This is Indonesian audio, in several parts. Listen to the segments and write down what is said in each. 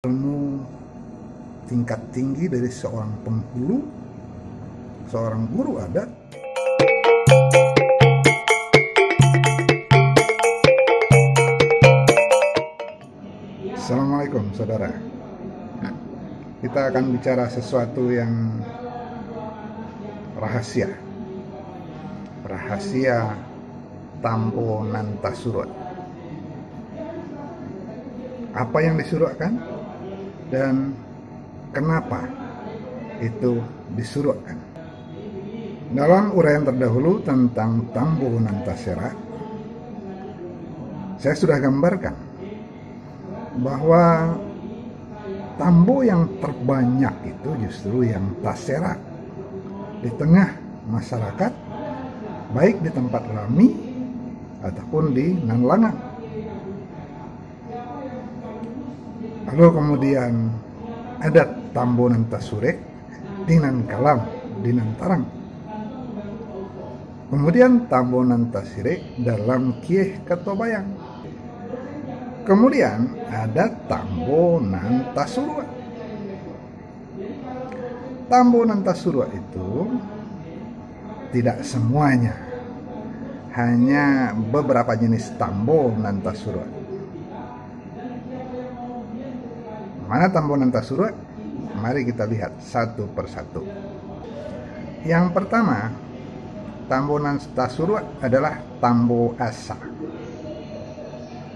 ilmu tingkat tinggi dari seorang penghulu, seorang guru adat. Assalamualaikum saudara. Kita akan bicara sesuatu yang rahasia. Rahasia Tambo Nantasurut. Apa yang disurutkan dan kenapa itu disurutkan? Dalam uraian terdahulu tentang Tambo Nantaserat, saya sudah gambarkan bahwa tambo yang terbanyak itu justru yang taserat di tengah masyarakat, baik di tempat rami ataupun di Nanlangan. Lalu kemudian ada Tambo Nantasurek di Nankalam, di Nantarang. Kemudian Tambo Nantasirek dalam Kieh Katobayang. Kemudian ada Tambo Nantasurua. Tambo Nantasurua itu tidak semuanya, hanya beberapa jenis Tambo Nantasurua. Mana Tambo Nantasurua? Mari kita lihat satu persatu. Yang pertama, Tambo Nantasurua adalah Tambo Asa.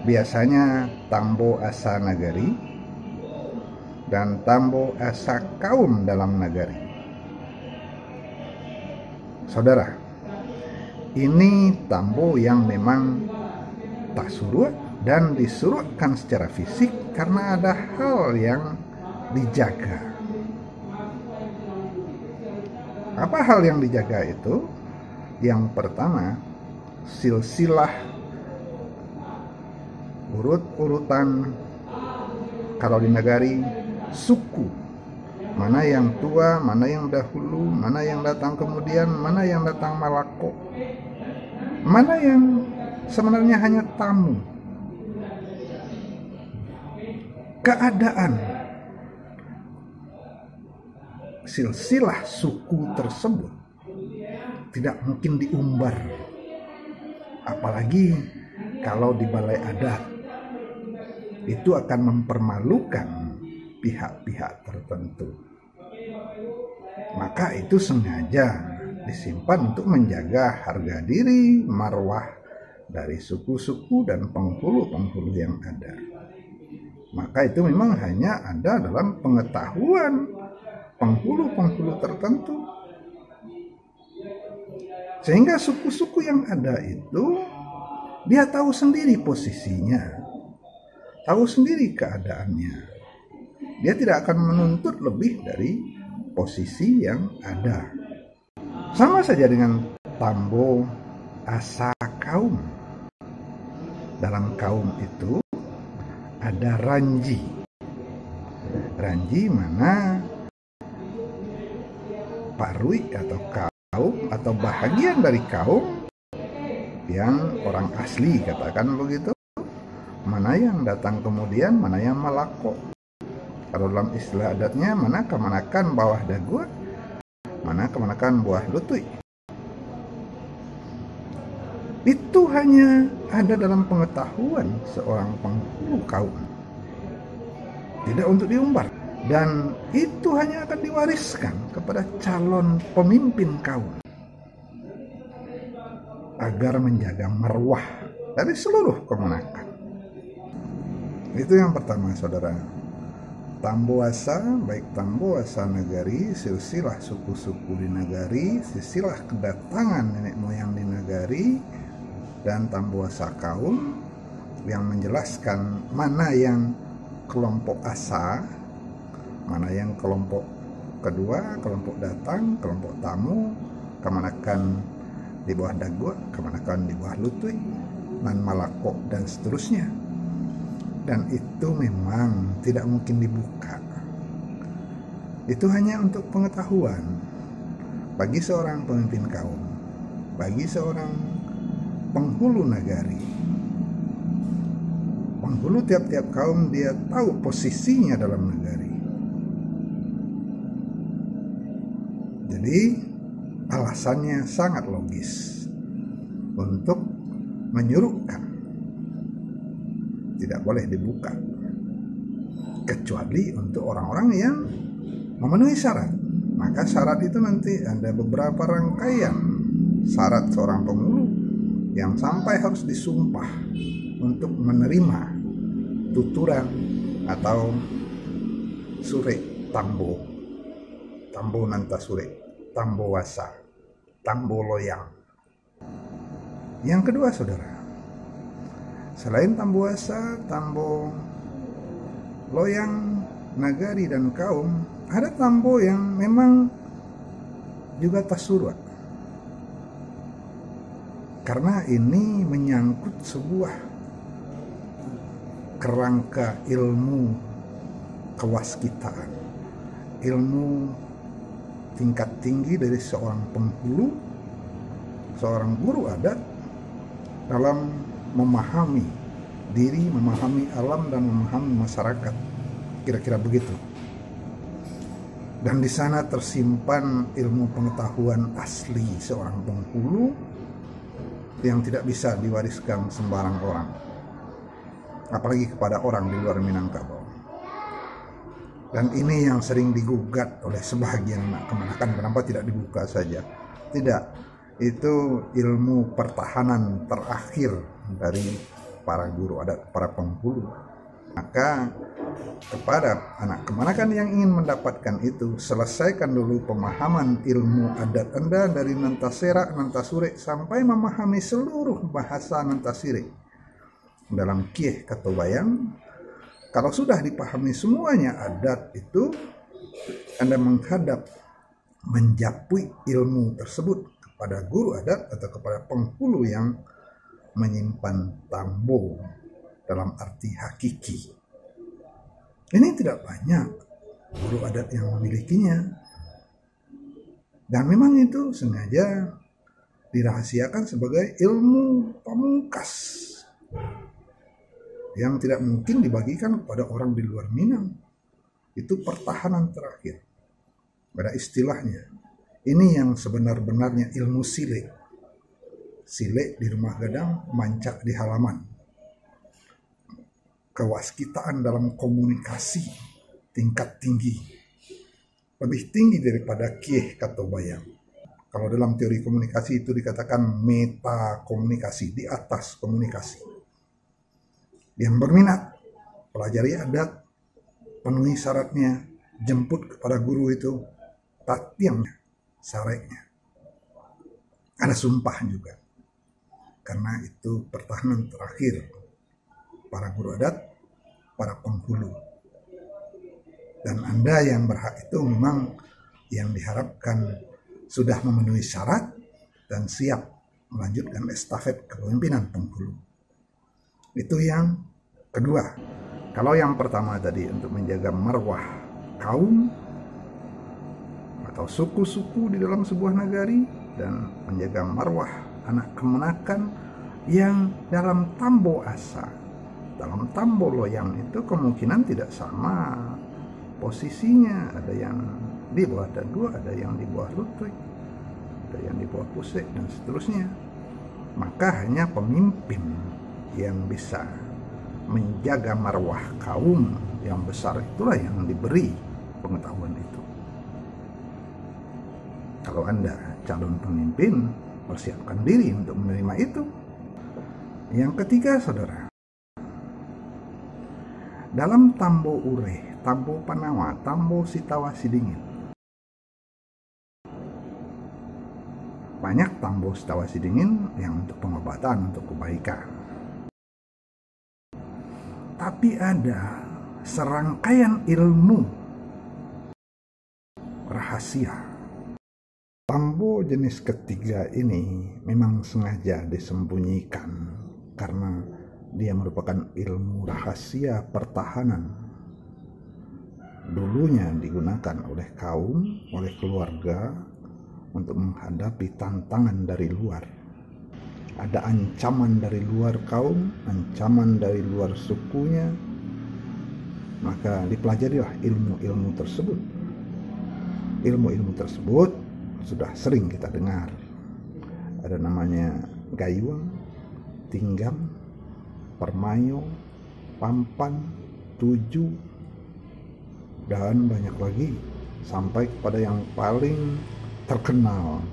Biasanya Tambo Asa Nagari dan Tambo Asa Kaum dalam Nagari. Saudara, ini tambo yang memang tak surut dan disurutkan secara fisik karena ada hal yang dijaga. Apa hal yang dijaga itu? Yang pertama, silsilah urut-urutan kalau di Nagari, suku. Mana yang tua, mana yang dahulu, mana yang datang kemudian, mana yang datang malako, mana yang sebenarnya hanya tamu. Keadaan silsilah suku tersebut tidak mungkin diumbar, apalagi kalau di balai adat. Itu akan mempermalukan pihak-pihak tertentu. Maka itu sengaja disimpan untuk menjaga harga diri, marwah dari suku-suku dan penghulu-penghulu yang ada. Maka itu memang hanya ada dalam pengetahuan penghulu-penghulu tertentu. Sehingga suku-suku yang ada itu, dia tahu sendiri posisinya, tahu sendiri keadaannya. Dia tidak akan menuntut lebih dari posisi yang ada. Sama saja dengan Tambo Asa Kaum. Dalam kaum itu ada Ranji. Ranji mana parui atau kaum atau bahagian dari kaum yang orang asli, katakan begitu. Mana yang datang kemudian, mana yang malako. Kalau dalam istilah adatnya, mana kemanakan bawah dagu, mana kemanakan buah lutut. Itu hanya ada dalam pengetahuan seorang penghulu kaum, tidak untuk diumbar. Dan itu hanya akan diwariskan kepada calon pemimpin kaum agar menjaga marwah dari seluruh kemenakan. Itu yang pertama, saudara. Tambo Asa, baik Tambo Asa Nagari, silsilah suku-suku di Nagari, silsilah kedatangan nenek moyang di Nagari, dan Tambo Asa Kaum yang menjelaskan mana yang kelompok asa, mana yang kelompok kedua, kelompok datang, kelompok tamu, kemanakan di bawah dagu, kemanakan di bawah lutut, nan malako, dan seterusnya. Dan itu memang tidak mungkin dibuka. Itu hanya untuk pengetahuan bagi seorang pemimpin kaum, bagi seorang penghulu nagari. penghulu tiap-tiap kaum dia tahu posisinya dalam negari. Jadi alasannya sangat logis untuk menyuruhkan tidak boleh dibuka kecuali untuk orang-orang yang memenuhi syarat. Maka syarat itu nanti ada beberapa rangkaian syarat seorang penghulu yang sampai harus disumpah untuk menerima tuturan atau sure tambo nanta sure, tambo wasa, tambo loyang. Yang kedua saudara, selain tambo wasa, tambo loyang, nagari dan kaum, ada tambo yang memang juga tasurwa. Karena ini menyangkut sebuah kerangka ilmu kewaskitaan, ilmu tingkat tinggi dari seorang penghulu, seorang guru adat dalam memahami diri, memahami alam, dan memahami masyarakat. Kira-kira begitu. Dan di sana tersimpan ilmu pengetahuan asli seorang penghulu yang tidak bisa diwariskan sembarang orang, apalagi kepada orang di luar Minangkabau. Dan ini yang sering digugat oleh sebagian anak kemenakan, kenapa tidak dibuka saja? Tidak, itu ilmu pertahanan terakhir dari para guru adat, para penghulu. Maka kepada anak kemenakan yang ingin mendapatkan itu, selesaikan dulu pemahaman ilmu adat Anda dari Nantasera, Nantasure sampai memahami seluruh bahasa Nantasire dalam Kieh Katobayang. Kalau sudah dipahami semuanya adat itu, Anda menghadap menjapui ilmu tersebut kepada guru adat atau kepada penghulu yang menyimpan tambo dalam arti hakiki. Ini tidak banyak guru adat yang memilikinya, dan memang itu sengaja dirahasiakan sebagai ilmu pamungkas yang tidak mungkin dibagikan kepada orang di luar Minang. Itu pertahanan terakhir. Pada istilahnya, ini yang sebenar-benarnya ilmu sile. Sile di rumah gadang, mancak di halaman. Kewaskitaan dalam komunikasi tingkat tinggi, lebih tinggi daripada Kieh Katobayang. Kalau dalam teori komunikasi itu dikatakan meta komunikasi, di atas komunikasi. Yang berminat, pelajari adat, penuhi syaratnya, jemput kepada guru itu, tatiangnya, sareknya. Ada sumpah juga, karena itu pertahanan terakhir para guru adat, para penghulu. Dan Anda yang berhak itu memang yang diharapkan sudah memenuhi syarat dan siap melanjutkan estafet kepemimpinan penghulu. Itu yang kedua. Kalau yang pertama tadi untuk menjaga marwah kaum atau suku-suku di dalam sebuah negari dan menjaga marwah anak kemenakan yang dalam tambo asa, dalam tambo loyang itu kemungkinan tidak sama posisinya. Ada yang di bawah Dagu, ada yang di bawah Lutwik, ada yang di bawah Pusek, dan seterusnya. Maka hanya pemimpin yang bisa menjaga marwah kaum yang besar itulah yang diberi pengetahuan itu. Kalau Anda calon pemimpin, persiapkan diri untuk menerima itu. Yang ketiga, saudara, dalam tambo ure, tambo panawa, tambo sitawa sidingin, banyak tambo sitawa sidingin yang untuk pengobatan, untuk kebaikan. Tapi ada serangkaian ilmu rahasia. Tambo jenis ketiga ini memang sengaja disembunyikan karena dia merupakan ilmu rahasia pertahanan. Dulunya digunakan oleh kaum, oleh keluarga untuk menghadapi tantangan dari luar. ada ancaman dari luar kaum, ancaman dari luar sukunya, maka dipelajarilah ilmu-ilmu tersebut. Ilmu-ilmu tersebut sudah sering kita dengar. Ada namanya gayung, tinggam, permayo, pampan, tuju, dan banyak lagi, sampai kepada yang paling terkenal.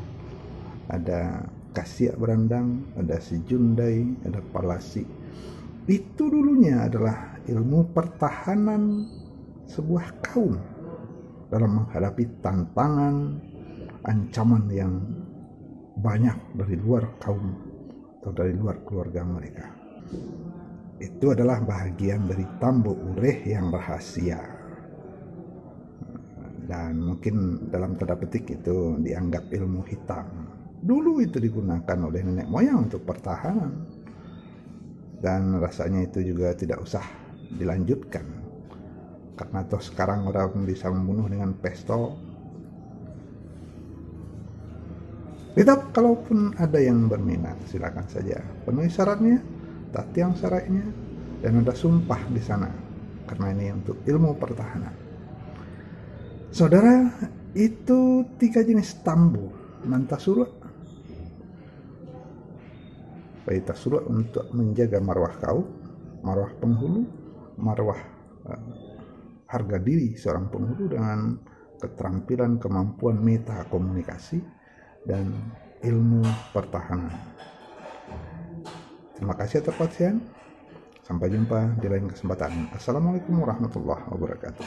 Ada kasiak berandang, ada sijundai, ada palasi. Itu dulunya adalah ilmu pertahanan sebuah kaum dalam menghadapi tantangan, ancaman yang banyak dari luar kaum atau dari luar keluarga mereka. Itu adalah bahagian dari tambo ureh yang rahasia. Dan mungkin dalam tanda petik itu dianggap ilmu hitam. Dulu itu digunakan oleh nenek moyang untuk pertahanan. Dan rasanya itu juga tidak usah dilanjutkan. Karena toh sekarang orang bisa membunuh dengan pistol. Tetap kalaupun ada yang berminat, silakan saja. Penuhi syaratnya, tatiang syaratnya, dan ada sumpah di sana. Karena ini untuk ilmu pertahanan. Saudara, itu 3 jenis tambo. Mantasurua. Baitasurua untuk menjaga marwah kaum, marwah penghulu, marwah harga diri seorang penghulu dengan keterampilan, kemampuan meta komunikasi, dan ilmu pertahanan. Terima kasih atas perhatian. Sampai jumpa di lain kesempatan. Assalamualaikum warahmatullahi wabarakatuh.